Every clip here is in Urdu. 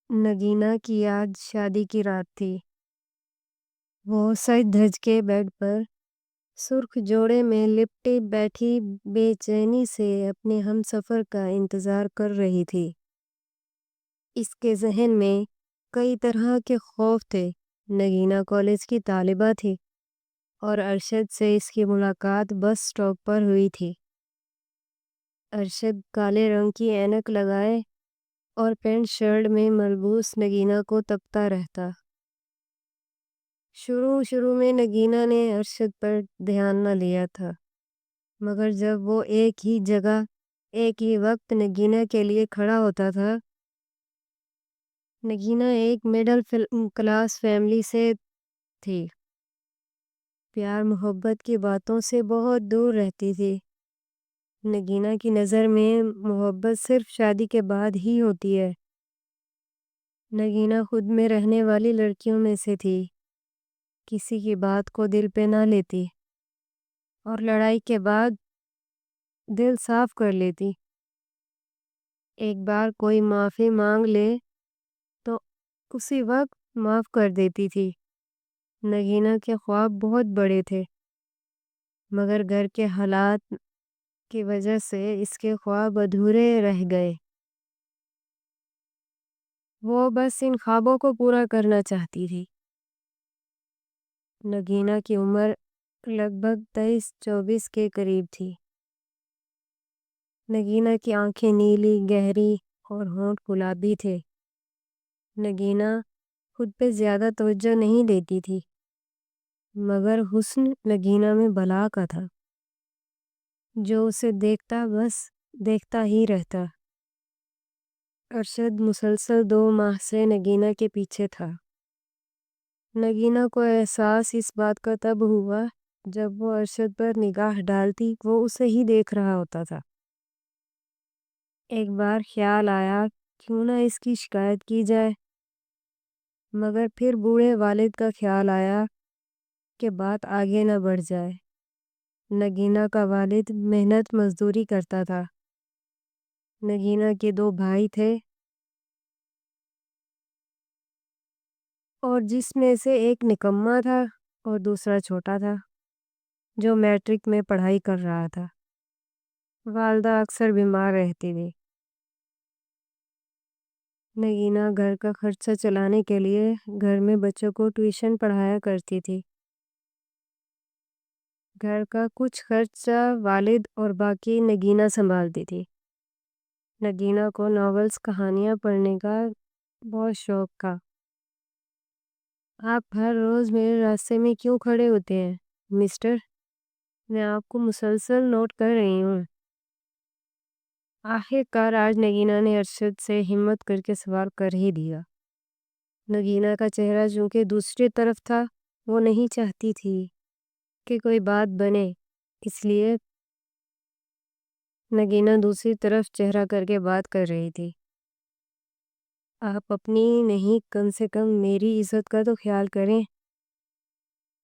نگینا کی آج شادی کی رات تھی۔ وہ سج دھج کے بیڈ پر سرخ جوڑے میں لپٹی بیٹھی بے چینی سے اپنے ہم سفر کا انتظار کر رہی تھی۔ اس کے ذہن میں کئی طرح کے خوف تھے۔ نگینا کالج کی طالبہ تھی اور ارشد سے اس کی ملاقات بس اسٹاپ پر ہوئی تھی۔ ارشد کالے رنگ کی اینک لگائے اور پینٹ شرٹ میں ملبوس نگینا کو تکتا رہتا۔ شروع میں نگینا نے ارشد پر دھیان نہ لیا تھا، مگر جب وہ ایک ہی جگہ ایک ہی وقت نگینا کے لیے کھڑا ہوتا تھا۔ نگینا ایک مڈل کلاس فیملی سے تھی، پیار محبت کی باتوں سے بہت دور رہتی تھی۔ نگینا کی نظر میں محبت صرف شادی کے بعد ہی ہوتی ہے۔ نگینا خود میں رہنے والی لڑکیوں میں سے تھی، کسی کی بات کو دل پہ نہ لیتی اور لڑائی کے بعد دل صاف کر لیتی۔ ایک بار کوئی معافی مانگ لے تو اسی وقت معاف کر دیتی تھی۔ نگینا کے خواب بہت بڑے تھے، مگر گھر کے حالات کی وجہ سے اس کے خواب ادھورے رہ گئے۔ وہ بس ان خوابوں کو پورا کرنا چاہتی تھی۔ نگینا کی عمر لگ بھگ 23-24 کے قریب تھی۔ نگینا کی آنکھیں نیلی گہری اور ہونٹ گلابی تھے۔ نگینا خود پہ زیادہ توجہ نہیں دیتی تھی، مگر حسن نگینا میں بلا کا تھا، جو اسے دیکھتا بس دیکھتا ہی رہتا۔ ارشد مسلسل 2 ماہ سے نگینا کے پیچھے تھا۔ نگینا کو احساس اس بات کا تب ہوا جب وہ ارشد پر نگاہ ڈالتی وہ اسے ہی دیکھ رہا ہوتا تھا۔ ایک بار خیال آیا کیوں نہ اس کی شکایت کی جائے، مگر پھر بوڑھے والد کا خیال آیا کہ بات آگے نہ بڑھ جائے۔ نگینا کا والد محنت مزدوری کرتا تھا۔ نگینا کے 2 بھائی تھے اور جس میں سے ایک نکما تھا اور دوسرا چھوٹا تھا جو میٹرک میں پڑھائی کر رہا تھا۔ والدہ اکثر بیمار رہتی تھی۔ نگینا گھر کا خرچہ چلانے کے لیے گھر میں بچوں کو ٹیوشن پڑھایا کرتی تھی۔ گھر کا کچھ خرچہ والد اور باقی نگینا سنبھالتی تھی۔ نگینا کو ناولز کہانیاں پڑھنے کا بہت شوق تھا۔ آپ ہر روز میرے راستے میں کیوں کھڑے ہوتے ہیں مسٹر؟ میں آپ کو مسلسل نوٹ کر رہی ہوں۔ آخر کار آج نگینا نے ارشد سے ہمت کر کے سوال کر ہی دیا۔ نگینا کا چہرہ چونکہ دوسری طرف تھا، وہ نہیں چاہتی تھی کہ کوئی بات بنے، اس لیے نگینا دوسری طرف چہرہ کر کے بات کر رہی تھی۔ آپ اپنی نہیں کم سے کم میری عزت کا تو خیال کریں۔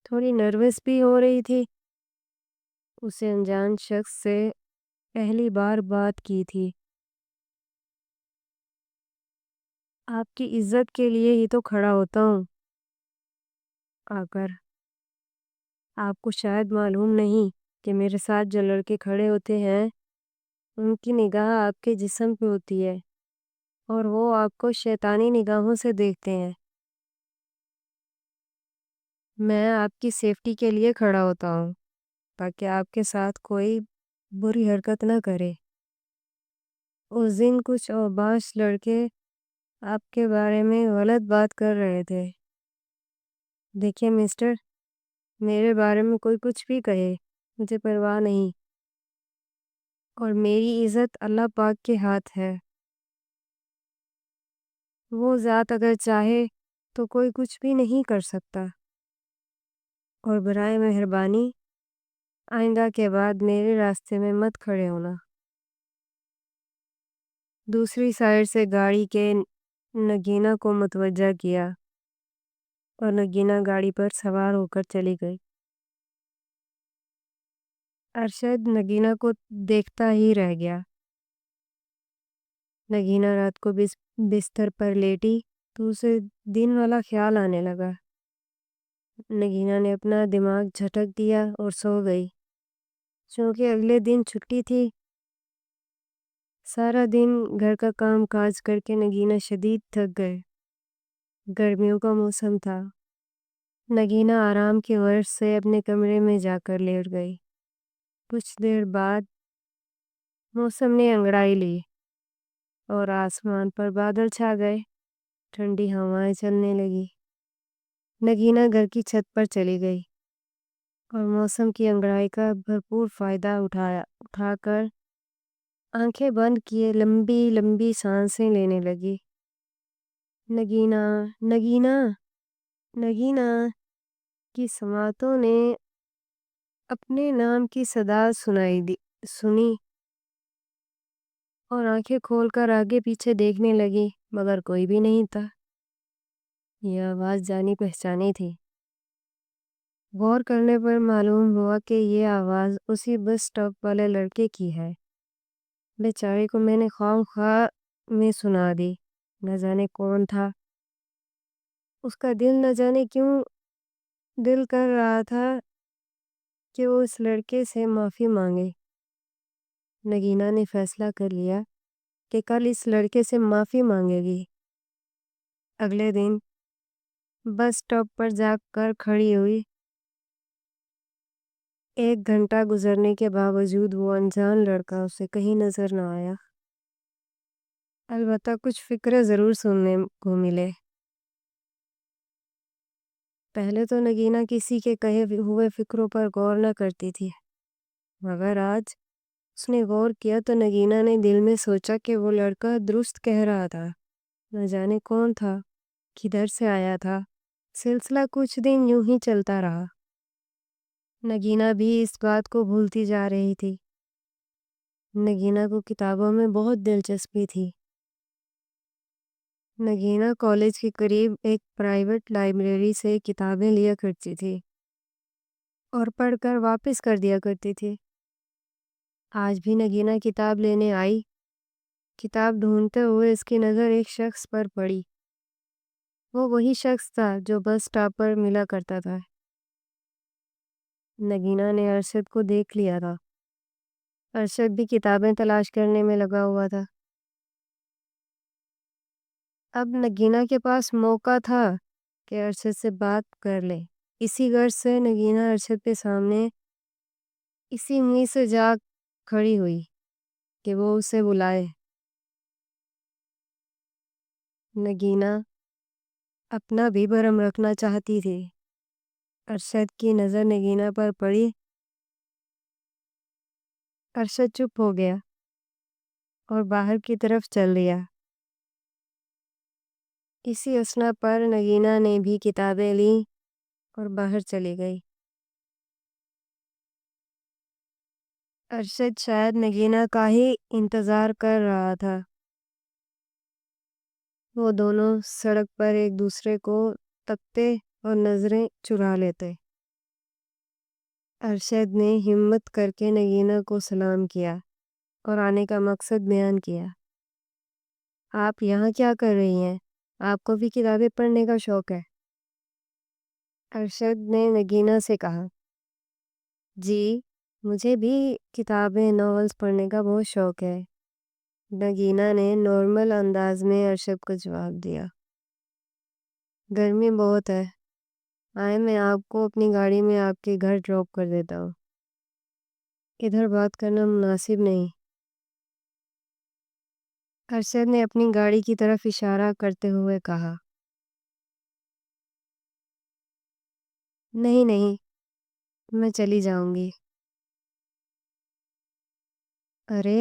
تھوڑی نروس بھی ہو رہی تھی۔ اسے انجان شخص سے پہلی بار بات کی تھی۔ آپ کی عزت کے لیے ہی تو کھڑا ہوتا ہوں آکر۔ آپ کو شاید معلوم نہیں کہ میرے ساتھ جو لڑکے کھڑے ہوتے ہیں ان کی نگاہ آپ کے جسم پہ ہوتی ہے اور وہ آپ کو شیطانی نگاہوں سے دیکھتے ہیں۔ میں آپ کی سیفٹی کے لیے کھڑا ہوتا ہوں تاکہ آپ کے ساتھ کوئی بری حرکت نہ کرے۔ اس دن کچھ اوباش لڑکے آپ کے بارے میں غلط بات کر رہے تھے۔ دیکھیں مسٹر، میرے بارے میں کوئی کچھ بھی کہے مجھے پرواہ نہیں، اور میری عزت اللہ پاک کے ہاتھ ہے۔ وہ ذات اگر چاہے تو کوئی کچھ بھی نہیں کر سکتا، اور برائے مہربانی آئندہ کے بعد میرے راستے میں مت کھڑے ہونا۔ دوسری سائیڈ سے گاڑی کے نگینا کو متوجہ کیا اور نگینا گاڑی پر سوار ہو کر چلی گئی۔ ارشد نگینا کو دیکھتا ہی رہ گیا۔ نگینا رات کو بستر پر لیٹی تو اسے دن والا خیال آنے لگا۔ نگینا نے اپنا دماغ جھٹک دیا اور سو گئی۔ چونکہ اگلے دن چھٹی تھی، سارا دن گھر کا کام کاج کر کے نگینا شدید تھک گئے۔ گرمیوں کا موسم تھا۔ نگینا آرام کی غرض سے اپنے کمرے میں جا کر لیٹ گئی۔ کچھ دیر بعد موسم نے انگڑائی لی اور آسمان پر بادل چھا گئے۔ ٹھنڈی ہوائیں چلنے لگی۔ نگینا گھر کی چھت پر چلی گئی اور موسم کی انگڑائی کا بھرپور فائدہ اٹھا کر آنکھیں بند کیے لمبی لمبی سانسیں لینے لگی۔ نگینا نگینا نگینا کی سماعتوں نے اپنے نام کی صدا سنی اور آنکھیں کھول کر آگے پیچھے دیکھنے لگی، مگر کوئی بھی نہیں تھا۔ یہ آواز جانی پہچانی تھی۔ غور کرنے پر معلوم ہوا کہ یہ آواز اسی بس اسٹاپ والے لڑکے کی ہے۔ بیچارے کو میں نے خواہ میں سنا دی۔ نہ جانے کون تھا۔ اس کا دل نہ جانے کیوں دل کر رہا تھا کہ وہ اس لڑکے سے معافی مانگے۔ نگینا نے فیصلہ کر لیا کہ کل اس لڑکے سے معافی مانگے گی۔ اگلے دن بس اسٹاپ پر جا کر کھڑی ہوئی۔ 1 گھنٹہ گزرنے کے باوجود وہ انجان لڑکا اسے کہیں نظر نہ آیا۔ البتہ کچھ فقرے ضرور سننے کو ملے۔ پہلے تو نگینا کسی کے کہے ہوئے فقروں پر غور نہ کرتی تھی، مگر آج اس نے غور کیا تو نگینا نے دل میں سوچا کہ وہ لڑکا درست کہہ رہا تھا۔ نہ جانے کون تھا، کدھر سے آیا تھا۔ سلسلہ کچھ دن یوں ہی چلتا رہا۔ نگینا بھی اس بات کو بھولتی جا رہی تھی۔ نگینا کو کتابوں میں بہت دلچسپی تھی۔ نگینا کالج کے قریب ایک پرائیویٹ لائبریری سے کتابیں لیا کرتی تھی اور پڑھ کر واپس کر دیا کرتی تھی۔ آج بھی نگینا کتاب لینے آئی۔ کتاب ڈھونڈتے ہوئے اس کی نظر ایک شخص پر پڑی۔ وہ وہی شخص تھا جو بس اسٹاپ پر ملا کرتا تھا۔ نگینا نے ارشد کو دیکھ لیا تھا۔ ارشد بھی کتابیں تلاش کرنے میں لگا ہوا تھا۔ اب نگینا کے پاس موقع تھا کہ ارشد سے بات کر لے۔ اسی غرض سے نگینا ارشد کے سامنے اسی امید سے جا کھڑی ہوئی کہ وہ اسے بلائے۔ نگینا اپنا بھی بھرم رکھنا چاہتی تھی۔ ارشد کی نظر نگینا پر پڑی۔ ارشد چپ ہو گیا اور باہر کی طرف چل دیا۔ اسی اثنا پر نگینا نے بھی کتابیں لیں اور باہر چلی گئی۔ ارشد شاید نگینا کا ہی انتظار کر رہا تھا۔ وہ دونوں سڑک پر ایک دوسرے کو تکتے اور نظریں چرا لیتے۔ ارشد نے ہمت کر کے نگینا کو سلام کیا اور آنے کا مقصد بیان کیا۔ آپ یہاں کیا کر رہی ہیں؟ آپ کو بھی کتابیں پڑھنے کا شوق ہے؟ ارشد نے نگینا سے کہا۔ جی، مجھے بھی کتابیں ناولز پڑھنے کا بہت شوق ہے۔ نگینا نے نارمل انداز میں ارشد کو جواب دیا۔ گرمی بہت ہے، آئے میں آپ کو اپنی گاڑی میں آپ کے گھر ڈراپ کر دیتا ہوں۔ ادھر بات کرنا مناسب نہیں۔ ارشد نے اپنی گاڑی کی طرف اشارہ کرتے ہوئے کہا۔ نہیں نہیں، میں چلی جاؤں گی۔ ارے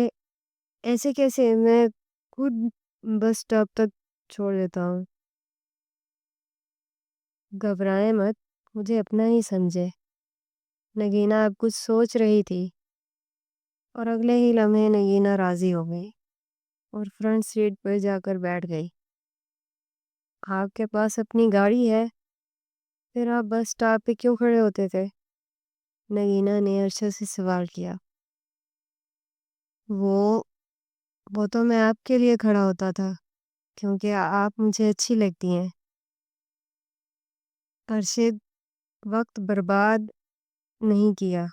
ایسے کیسے، میں خود بس اسٹاپ تک چھوڑ دیتا ہوں۔ گھبرائیں مت، مجھے اپنا ہی سمجھے۔ نگینا اب کچھ سوچ رہی تھی اور اگلے ہی لمحے نگینا راضی ہو گئی اور فرنٹ سیٹ پر جا کر بیٹھ گئی۔ آپ کے پاس اپنی گاڑی ہے، پھر آپ بس اسٹاپ پہ کیوں کھڑے ہوتے تھے؟ نگینا نے ارشد سے سوال کیا۔ وہ تو میں آپ کے لیے کھڑا ہوتا تھا۔ کیونکہ آپ مجھے اچھی لگتی ہیں۔ ارشد وقت برباد نہیں کیا۔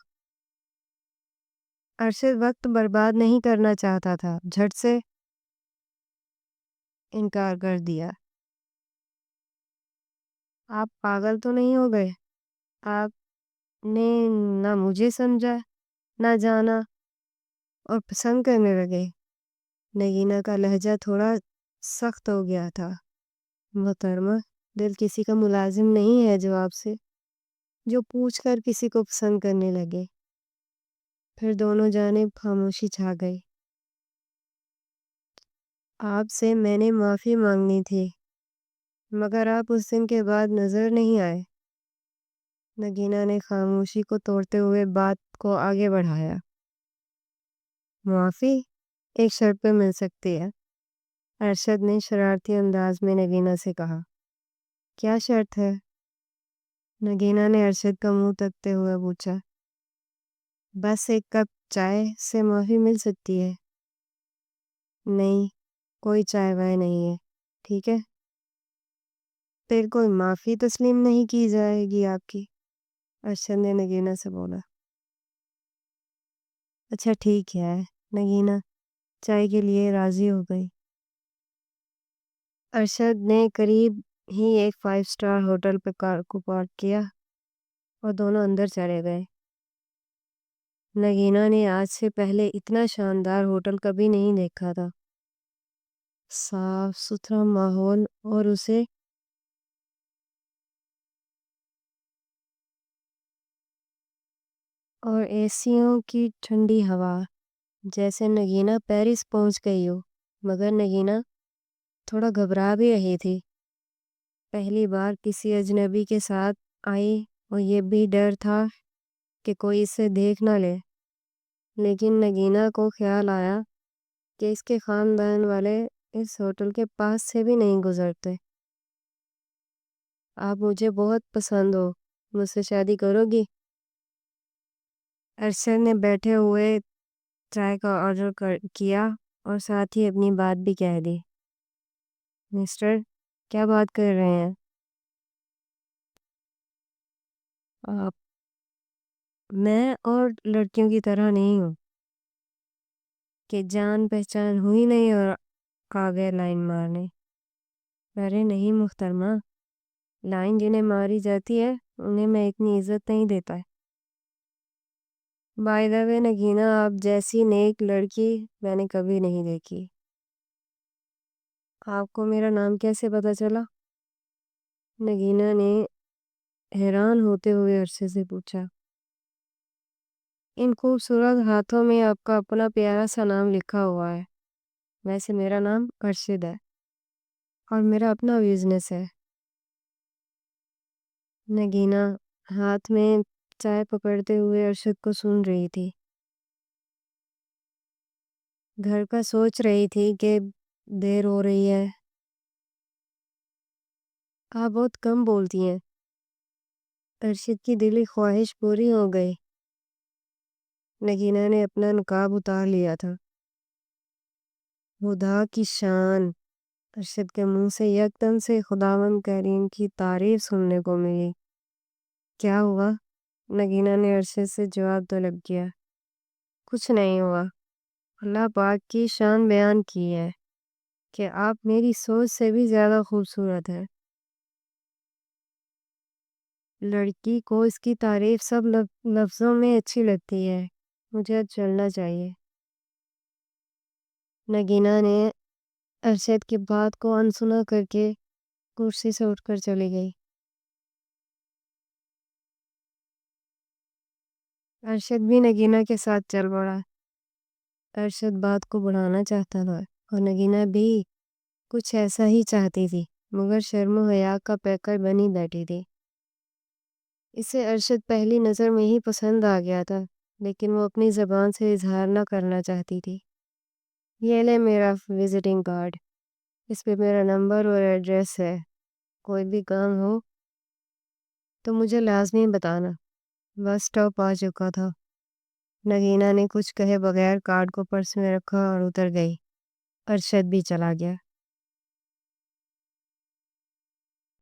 ارشد وقت برباد نہیں کرنا چاہتا تھا، جھٹ سے انکار کر دیا۔ آپ پاگل تو نہیں ہو گئے؟ آپ نے نہ مجھے سمجھا نہ جانا اور پسند کرنے لگے۔ نگینہ کا لہجہ تھوڑا سخت ہو گیا تھا۔ محترمہ، دل کسی کا ملازم نہیں ہے جواب سے جو پوچھ کر کسی کو پسند کرنے لگے۔ پھر دونوں جانب خاموشی چھا گئی۔ آپ سے میں نے معافی مانگنی تھی، مگر آپ اس دن کے بعد نظر نہیں آئے۔ نگینہ نے خاموشی کو توڑتے ہوئے بات کو آگے بڑھایا۔ معافی ایک شرط پہ مل سکتی ہے، ارشد نے شرارتی انداز میں نگینہ سے کہا۔ کیا شرط ہے؟ نگینہ نے ارشد کا منہ تکتے ہوئے پوچھا۔ بس ایک کپ چائے سے معافی مل سکتی ہے۔ نہیں، کوئی چائے وائے نہیں ہے، ٹھیک ہے؟ پھر کوئی معافی تسلیم نہیں کی جائے گی آپ کی، ارشد نے نگینہ سے بولا۔ اچھا ٹھیک ہے، نگینہ چائے کے لیے راضی ہو گئی۔ ارشد نے قریب ہی ایک 5 اسٹار ہوٹل پہ کار کو پارک کیا اور دونوں اندر چلے گئے۔ نگینہ نے آج سے پہلے اتنا شاندار ہوٹل کبھی نہیں دیکھا تھا۔ صاف ستھرا ماحول اور اے سیوں کی ٹھنڈی ہوا، جیسے نگینہ پیرس پہنچ گئی ہو۔ مگر نگینہ تھوڑا گھبرا بھی رہی تھی۔ پہلی بار کسی اجنبی کے ساتھ آئی اور یہ بھی ڈر تھا کہ کوئی اسے دیکھ نہ لے۔ لیکن نگینہ کو خیال آیا کہ اس کے خاندان والے اس ہوٹل کے پاس سے بھی نہیں گزرتے۔ آپ مجھے بہت پسند ہو، مجھ سے شادی کرو گی؟ ارشد نے بیٹھے ہوئے چائے کا آرڈر کیا اور ساتھ ہی اپنی بات بھی کہہ دی۔ مسٹر، کیا بات کر رہے ہیں آپ؟ میں اور لڑکیوں کی طرح نہیں ہوں کہ جان پہچان ہوئی نہیں اور آگے لائن مارنے۔ ارے نہیں محترمہ، لائن جنہیں ماری جاتی ہے انہیں میں اتنی عزت نہیں دیتا ہے۔ بائی دا وے نگینہ، آپ جیسی نیک لڑکی میں نے کبھی نہیں دیکھی۔ آپ کو میرا نام کیسے پتا چلا؟ نگینہ نے حیران ہوتے ہوئے ارشد سے پوچھا۔ ان خوبصورت ہاتھوں میں آپ کا اپنا پیارا سا نام لکھا ہوا ہے۔ ویسے میرا نام ارشد ہے اور میرا اپنا بزنس ہے۔ نگینہ ہاتھ میں چائے پکڑتے ہوئے ارشد کو سن رہی تھی۔ گھر کا سوچ رہی تھی کہ دیر ہو رہی ہے۔ آپ بہت کم بولتی ہیں۔ ارشد کی دلی خواہش پوری ہو گئی۔ نگینہ نے اپنا نقاب اتار لیا تھا۔ خدا کی شان! ارشد کے منہ سے یکدم سے خداوند کریم کی تعریف سننے کو ملی۔ کیا ہوا؟ نگینہ نے ارشد سے جواب طلب کیا۔ کچھ نہیں ہوا، اللہ پاک کی شان بیان کی ہے کہ آپ میری سوچ سے بھی زیادہ خوبصورت ہیں۔ لڑکی کو اس کی تعریف سب لفظوں میں اچھی لگتی ہے۔ مجھے اب چلنا چاہیے۔ نگینہ نے ارشد کی بات کو انسنا کر کے کرسی سے اٹھ کر چلی گئی۔ ارشد بھی نگینہ کے ساتھ چل پڑا۔ ارشد بات کو بڑھانا چاہتا تھا اور نگینہ بھی کچھ ایسا ہی چاہتی تھی، مگر شرم و حیا کا پیکر بنی بیٹھی تھی۔ اسے ارشد پہلی نظر میں ہی پسند آ گیا تھا، لیکن وہ اپنی زبان سے اظہار نہ کرنا چاہتی تھی۔ یہ لے میرا وزٹنگ کارڈ، اس پہ میرا نمبر اور ایڈریس ہے۔ کوئی بھی کام ہو تو مجھے لازمی بتانا۔ بس اسٹاپ آ چکا تھا۔ نگینہ نے کچھ کہے بغیر کارڈ کو پرس میں رکھا اور اتر گئی۔ ارشد بھی چلا گیا۔